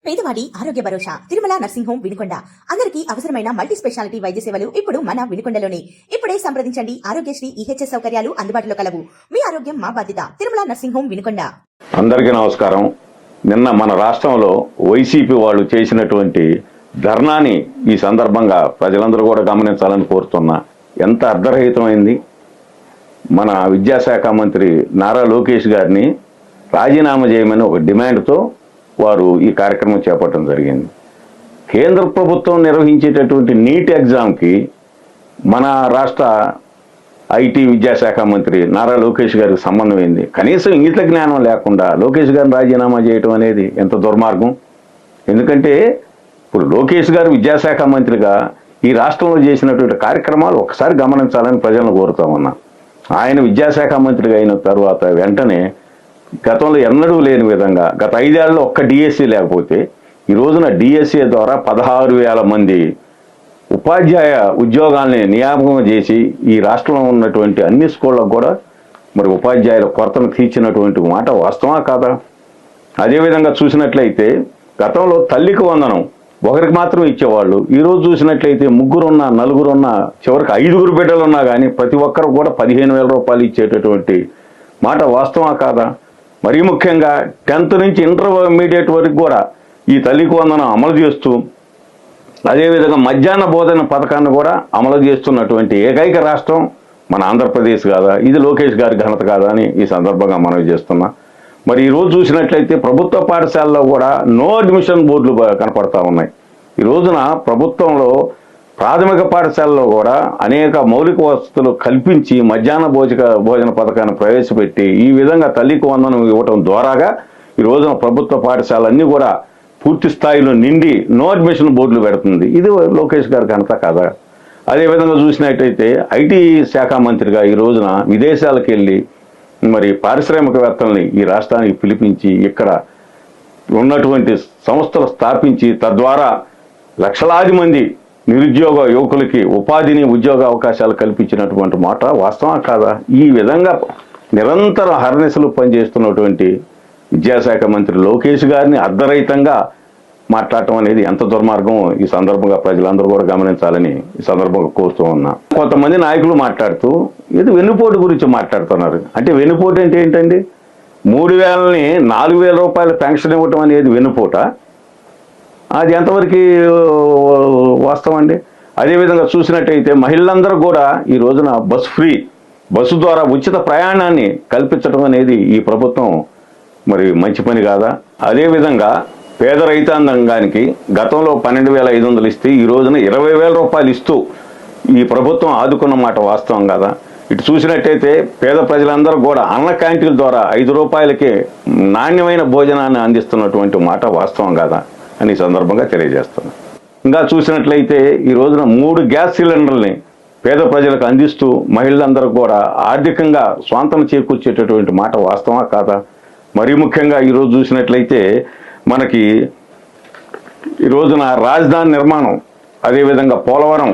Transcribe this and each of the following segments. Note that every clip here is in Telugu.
పేదవాడి ఆరోగ్య భరోసా తిరుమల నర్సింగ్ హోమ్ వినుకొండ. అందరికీ అవసరమైన మల్టీ స్పెషాలిటీ వైద్య సేవలు ఇప్పుడు మన వినుకొండలోనే. ఇప్పుడే సంప్రదించండి. ఆరోగ్యశ్రీ ఈహెచ్ఎస్ సౌకర్యాలు అందుబాటులో కలవు. మీ ఆరోగ్యం మా బాధ్యత. Tirumala nursing home Vinukonda. అందరికీ నమస్కారం. నిన్న మన రాష్ట్రంలో వైసీపీ వాళ్ళు చేసినటువంటి ధర్నాని ఈ సందర్భంగా ప్రజలందరూ కూడా గమనించాలని కోరుతున్నా. ఎంత అర్ధరహితమైంది. మన విద్యాశాఖ మంత్రి నారా లోకేష్ గారిని రాజీనామా చేయమని ఒక డిమాండ్తో వారు ఈ కార్యక్రమం చేపట్టడం జరిగింది. కేంద్ర ప్రభుత్వం నిర్వహించేటటువంటి నీట్ ఎగ్జామ్కి మన రాష్ట్ర ఐటీ విద్యాశాఖ మంత్రి నారా లోకేష్ గారికి సంబంధం ఏంది? కనీసం ఇంగిత జ్ఞానం లేకుండా లోకేష్ గారిని రాజీనామా చేయటం అనేది ఎంత దుర్మార్గం. ఎందుకంటే ఇప్పుడు లోకేష్ గారు విద్యాశాఖ మంత్రిగా ఈ రాష్ట్రంలో చేసినటువంటి కార్యక్రమాలు ఒకసారి గమనించాలని ప్రజలను కోరుతా ఉన్నా. ఆయన విద్యాశాఖ మంత్రిగా అయిన తర్వాత వెంటనే గతంలో ఎన్నడూ లేని విధంగా గత 5 ఏళ్లలో ఒక్క డిఎస్సి లేకపోతే ఈ రోజున డిఎస్సి ద్వారా 16,000 మంది ఉపాధ్యాయ ఉద్యోగాల్ని నియామకం చేసి ఈ రాష్ట్రంలో ఉన్నటువంటి అన్ని స్కూళ్ళకు కూడా మరి ఉపాధ్యాయుల కొరతను తీర్చినటువంటి మాట వాస్తవా కాదా? అదేవిధంగా చూసినట్లయితే గతంలో తల్లికి వందనం ఒకరికి మాత్రం ఇచ్చేవాళ్ళు. ఈరోజు చూసినట్లయితే 3 ఉన్నా 4 ఉన్నా చివరికి 5 బిడ్డలు ఉన్నా కానీ ప్రతి ఒక్కరు కూడా 15,000 రూపాయలు ఇచ్చేటటువంటి మాట వాస్తవా కాదా? మరీ ముఖ్యంగా 10th నుంచి ఇంటర్మీడియట్ వరకు కూడా ఈ తల్లికి వందనం అమలు చేస్తూ అదేవిధంగా మధ్యాహ్న బోధన పథకాన్ని కూడా అమలు చేస్తున్నటువంటి ఏకైక రాష్ట్రం మన ఆంధ్రప్రదేశ్ కాదా? ఇది లోకేష్ గారి ఘనత కాదా అని ఈ సందర్భంగా మనవి చేస్తున్నా. మరి ఈరోజు చూసినట్లయితే ప్రభుత్వ పాఠశాలలో కూడా నో అడ్మిషన్ బోర్డులు కనపడతా ఉన్నాయి. ఈ రోజున ప్రభుత్వంలో ప్రాథమిక పాఠశాలలో కూడా అనేక మౌలిక వసతులు కల్పించి మధ్యాహ్న భోజన పథకాన్ని ప్రవేశపెట్టి ఈ విధంగా తల్లికి వందనం ఇవ్వటం ద్వారాగా ఈ రోజున ప్రభుత్వ పాఠశాలన్నీ కూడా పూర్తి స్థాయిలో నిండి నో అడ్మిషన్ బోర్డులు పెడుతుంది. ఇది లోకేష్ గారి ఘనత కాదా? అదేవిధంగా చూసినట్టయితే ఐటీ శాఖ మంత్రిగా ఈ రోజున విదేశాలకు వెళ్ళి మరి పారిశ్రామికవేత్తల్ని ఈ రాష్ట్రానికి పిలిపించి ఇక్కడ ఉన్నటువంటి సంస్థలు స్థాపించి తద్వారా లక్షలాది మంది నిరుద్యోగ యువకులకి ఉపాధిని ఉద్యోగ అవకాశాలు కల్పించినటువంటి మాట వాస్తవా కాదా? ఈ విధంగా నిరంతర హర్నిశలు పనిచేస్తున్నటువంటి విద్యాశాఖ మంత్రి లోకేష్ గారిని అర్ధరహితంగా మాట్లాడటం అనేది ఎంత దుర్మార్గం ఈ సందర్భంగా ప్రజలందరూ కూడా గమనించాలని ఈ సందర్భంగా కోరుతూ ఉన్నా. కొంతమంది నాయకులు మాట్లాడుతూ ఇది వెన్నుపోటు గురించి మాట్లాడుతున్నారు. అంటే వెన్నుపోటు అంటే ఏంటండి? 3,000ని 4,000 రూపాయల పెన్షన్ ఇవ్వటం అనేది వెన్నుపోట? అది ఎంతవరకు వాస్తవం అండి? అదేవిధంగా చూసినట్టయితే మహిళలందరూ కూడా ఈ రోజున బస్సు ద్వారా ఉచిత ప్రయాణాన్ని కల్పించడం అనేది ఈ ప్రభుత్వం మరి మంచి పని కాదా? అదేవిధంగా పేద రైతాంగానికి గతంలో 12,500 ఇస్తే ఈ రోజున 20,000 రూపాయలు ఇస్తూ ఈ ప్రభుత్వం ఆదుకున్న మాట వాస్తవం కాదా? ఇటు చూసినట్టయితే పేద ప్రజలందరూ కూడా అన్న క్యాంటీన్ల ద్వారా 5 రూపాయలకే నాణ్యమైన భోజనాన్ని అందిస్తున్నటువంటి మాట వాస్తవం కాదా అని సందర్భంగా తెలియజేస్తున్నాను. ఇంకా చూసినట్లయితే ఈ రోజున 3 గ్యాస్ సిలిండర్లని పేద ప్రజలకు అందిస్తూ మహిళలందరూ కూడా ఆర్థికంగా స్వాంతం చేకూర్చేటటువంటి మాట వాస్తవా కాదా? మరీ ముఖ్యంగా ఈరోజు చూసినట్లయితే మనకి ఈ రోజున రాజధాని నిర్మాణం అదేవిధంగా పోలవరం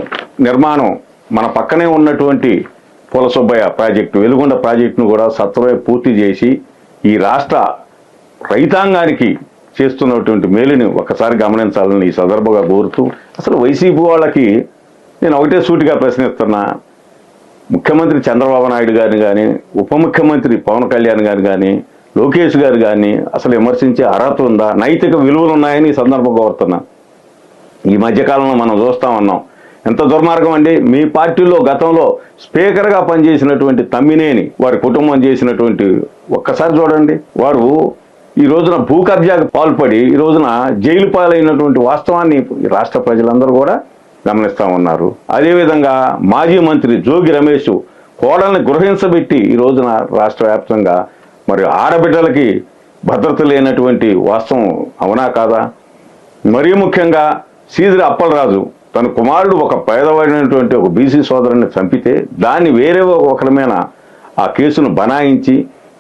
నిర్మాణం మన పక్కనే ఉన్నటువంటి పోలసుబ్బయ్య ప్రాజెక్టు వెలుగొండ ప్రాజెక్టును కూడా సత్వరమే పూర్తి చేసి ఈ రాష్ట్ర రైతాంగానికి చేస్తున్నటువంటి మేలుని ఒకసారి గమనించాలని ఈ సందర్భంగా కోరుతూ అసలు వైసీపీ వాళ్ళకి నేను ఒకటే సూటిగా ప్రశ్నిస్తున్నా. ముఖ్యమంత్రి చంద్రబాబు నాయుడు గారిని కానీ ఉప ముఖ్యమంత్రి పవన్ కళ్యాణ్ గారిని కానీ లోకేష్ గారు కానీ అసలు విమర్శించే అర్హత ఉందా? నైతిక విలువలు ఉన్నాయని ఈ సందర్భంగా కోరుతున్నా. ఈ మధ్యకాలంలో మనం చూస్తా ఉన్నాం ఎంత దుర్మార్గం అండి. మీ పార్టీలో గతంలో స్పీకర్గా పనిచేసినటువంటి తమ్మినేని వారి కుటుంబం చేసినటువంటి ఒక్కసారి చూడండి. వారు ఈ రోజున భూ కబ్జాకు పాల్పడి ఈ రోజున జైలు పాలైనటువంటి వాస్తవాన్ని రాష్ట్ర ప్రజలందరూ కూడా గమనిస్తూ ఉన్నారు. అదేవిధంగా మాజీ మంత్రి జోగి రమేష్ కోడల్ని గృహించబెట్టి ఈ రోజున రాష్ట్ర వ్యాప్తంగా మరి ఆడబిడ్డలకి భద్రత లేనటువంటి వాస్తవం అవునా కాదా? మరీ ముఖ్యంగా సీదిరి అప్పలరాజు తన కుమారుడు ఒక పేదవాడినటువంటి ఒక బీసీ సోదరుని చంపితే దాన్ని వేరే ఒకరి మీద ఆ కేసును బనాయించి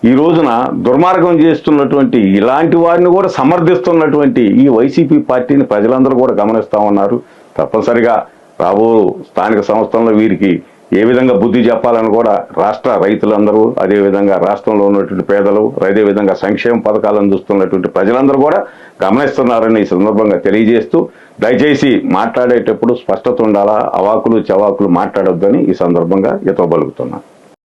ఈ రోజున దుర్మార్గం చేస్తున్నటువంటి ఇలాంటి వారిని కూడా సమర్థిస్తున్నటువంటి ఈ వైసీపీ పార్టీని ప్రజలందరూ కూడా గమనిస్తూ ఉన్నారు. తప్పనిసరిగా రాబో స్థానిక సంస్థల్లో వీరికి ఏ విధంగా బుద్ధి చెప్పాలని కూడా రాష్ట్ర రైతులందరూ, అదేవిధంగా రాష్ట్రంలో ఉన్నటువంటి పేదలు, అదేవిధంగా సంక్షేమ పథకాలను చూస్తున్నటువంటి ప్రజలందరూ కూడా గమనిస్తున్నారని ఈ సందర్భంగా తెలియజేస్తూ, దయచేసి మాట్లాడేటప్పుడు స్పష్టత ఉండాలా, అవాకులు చవాకులు మాట్లాడొద్దని ఈ సందర్భంగా హితవు పలుకుతున్నాను.